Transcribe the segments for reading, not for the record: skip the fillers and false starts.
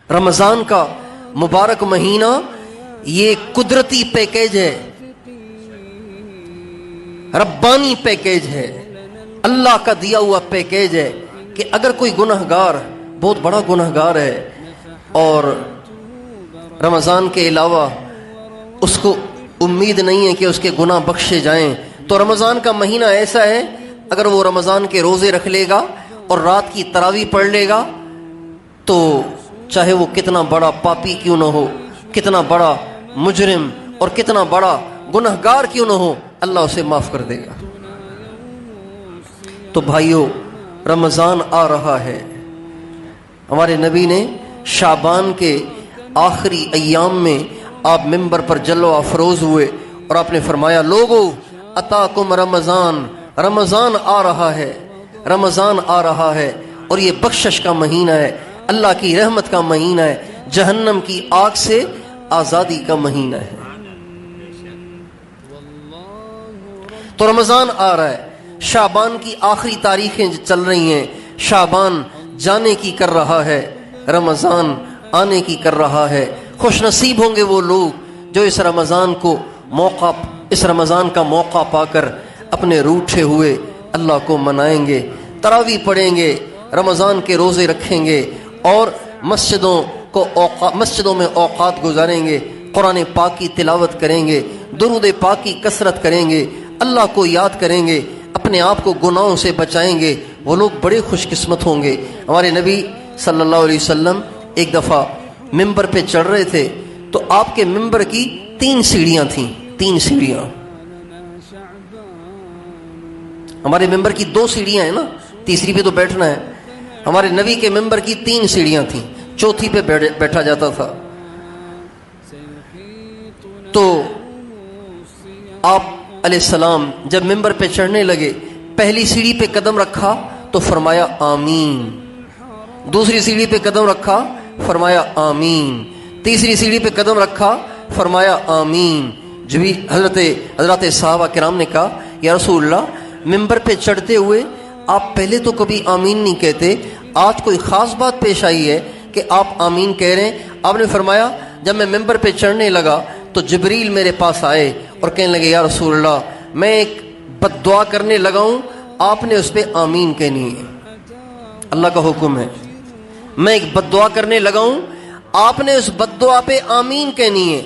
رمضان کا مبارک مہینہ یہ قدرتی پیکیج ہے، ربانی پیکیج ہے، اللہ کا دیا ہوا پیکیج ہے کہ اگر کوئی گنہگار بہت بڑا گنہگار ہے اور رمضان کے علاوہ اس کو امید نہیں ہے کہ اس کے گناہ بخشے جائیں، تو رمضان کا مہینہ ایسا ہے، اگر وہ رمضان کے روزے رکھ لے گا اور رات کی تراویح پڑھ لے گا تو چاہے وہ کتنا بڑا پاپی کیوں نہ ہو، کتنا بڑا مجرم اور کتنا بڑا گنہگار کیوں نہ ہو، اللہ اسے معاف کر دے گا۔ تو بھائیو، رمضان آ رہا ہے۔ ہمارے نبی نے شعبان کے آخری ایام میں آپ ممبر پر جلوہ افروز ہوئے اور آپ نے فرمایا، لوگو اتاکم رمضان، رمضان آ رہا ہے، رمضان آ رہا ہے، اور یہ بخشش کا مہینہ ہے، اللہ کی رحمت کا مہینہ ہے، جہنم کی آگ سے آزادی کا مہینہ ہے۔ تو رمضان آ رہا ہے، شعبان کی آخری تاریخیں چل رہی ہیں، شعبان جانے کی کر رہا ہے، رمضان آنے کی کر رہا ہے۔ خوش نصیب ہوں گے وہ لوگ جو اس رمضان کا موقع پا کر اپنے روٹھے ہوئے اللہ کو منائیں گے، تراویح پڑھیں گے، رمضان کے روزے رکھیں گے اور مسجدوں میں اوقات گزاریں گے، قرآن پاک کی تلاوت کریں گے، درود پاک کی کثرت کریں گے، اللہ کو یاد کریں گے، اپنے آپ کو گناہوں سے بچائیں گے، وہ لوگ بڑے خوش قسمت ہوں گے۔ ہمارے نبی صلی اللہ علیہ وسلم ایک دفعہ ممبر پہ چڑھ رہے تھے تو آپ کے ممبر کی 3 سیڑھیاں تھیں، 3 سیڑھیاں۔ ہمارے ممبر کی 2 سیڑھیاں ہیں نا، تیسری پہ تو بیٹھنا ہے۔ ہمارے نبی کے ممبر کی 3 سیڑھیاں تھیں، چوتھی پہ بیٹھا جاتا تھا۔ تو آپ علیہ السلام جب ممبر پہ چڑھنے لگے، پہلی سیڑھی پہ قدم رکھا تو فرمایا آمین، دوسری سیڑھی پہ قدم رکھا فرمایا آمین، تیسری سیڑھی پہ قدم رکھا فرمایا آمین۔ جب حضرات صحابہ کرام نے کہا، یا رسول اللہ، ممبر پہ چڑھتے ہوئے آپ پہلے تو کبھی آمین نہیں کہتے، آج کوئی خاص بات پیش آئی ہے کہ آپ آمین کہہ رہے ہیں؟ آپ نے فرمایا، جب میں ممبر پہ چڑھنے لگا تو جبریل میرے پاس آئے اور کہنے لگے، یا رسول اللہ، میں ایک بد دعا کرنے لگا ہوں، آپ نے اس پہ آمین کہنی ہے، اللہ کا حکم ہے۔ میں ایک بد دعا کرنے لگا ہوں، آپ نے اس بد دعا پہ آمین کہنی ہے۔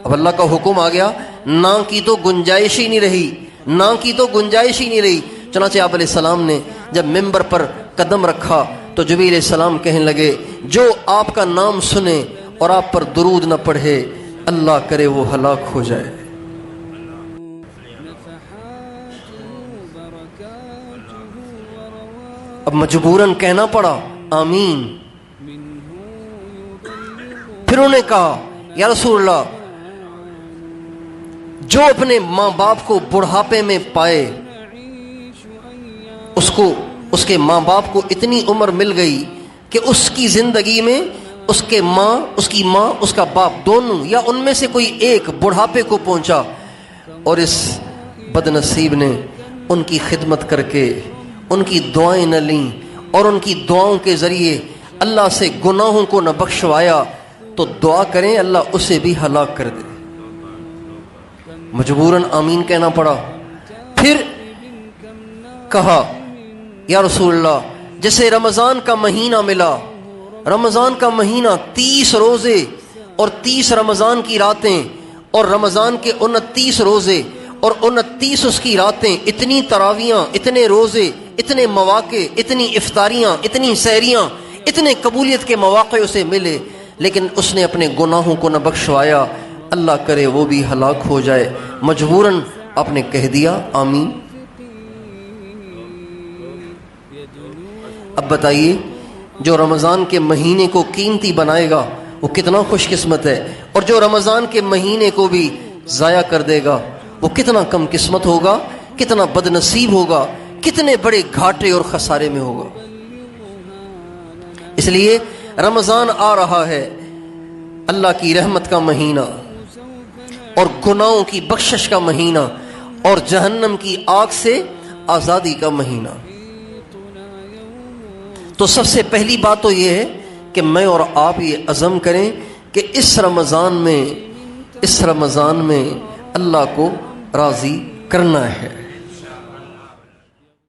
اب اللہ کا حکم آ گیا، نہ کی تو گنجائش ہی نہیں رہی، نہ کی تو گنجائش ہی نہیں رہی۔ چنانچہ آپ علیہ السلام نے جب ممبر پر قدم رکھا تو جبریل علیہ السلام کہنے لگے، جو آپ کا نام سنے اور آپ پر درود نہ پڑھے، اللہ کرے وہ ہلاک ہو جائے۔ اب مجبوراً کہنا پڑا آمین۔ پھر انہوں نے کہا، یا رسول اللہ، جو اپنے ماں باپ کو بڑھاپے میں پائے، اس کے ماں باپ کو اتنی عمر مل گئی کہ اس کی زندگی میں اس کی ماں اس کا باپ دونوں یا ان میں سے کوئی ایک بڑھاپے کو پہنچا اور اس بد نصیب نے ان کی خدمت کر کے ان کی دعائیں نہ لیں اور ان کی دعاؤں کے ذریعے اللہ سے گناہوں کو نہ بخشوایا، تو دعا کریں اللہ اسے بھی ہلاک کر دے۔ مجبوراً آمین کہنا پڑا۔ پھر کہا، یا رسول اللہ، جیسے رمضان کا مہینہ ملا، رمضان کا مہینہ 30 روزے اور 30 رمضان کی راتیں، اور رمضان کے 29 روزے اور 29 اس کی راتیں، اتنی تراویاں، اتنے روزے، اتنے مواقع، اتنی افطاریاں، اتنی سحریاں، اتنے قبولیت کے مواقع اسے ملے، لیکن اس نے اپنے گناہوں کو نہ بخشوایا، اللہ کرے وہ بھی ہلاک ہو جائے۔ مجبوراً آپ نے کہہ دیا آمین۔ اب بتائیے، جو رمضان کے مہینے کو قیمتی بنائے گا وہ کتنا خوش قسمت ہے، اور جو رمضان کے مہینے کو بھی ضائع کر دے گا وہ کتنا کم قسمت ہوگا، کتنا بد نصیب ہوگا، کتنے بڑے گھاٹے اور خسارے میں ہوگا۔ اس لیے رمضان آ رہا ہے، اللہ کی رحمت کا مہینہ اور گناہوں کی بخشش کا مہینہ اور جہنم کی آگ سے آزادی کا مہینہ۔ تو سب سے پہلی بات تو یہ ہے کہ میں اور آپ یہ عزم کریں کہ اس رمضان میں اللہ کو راضی کرنا ہے۔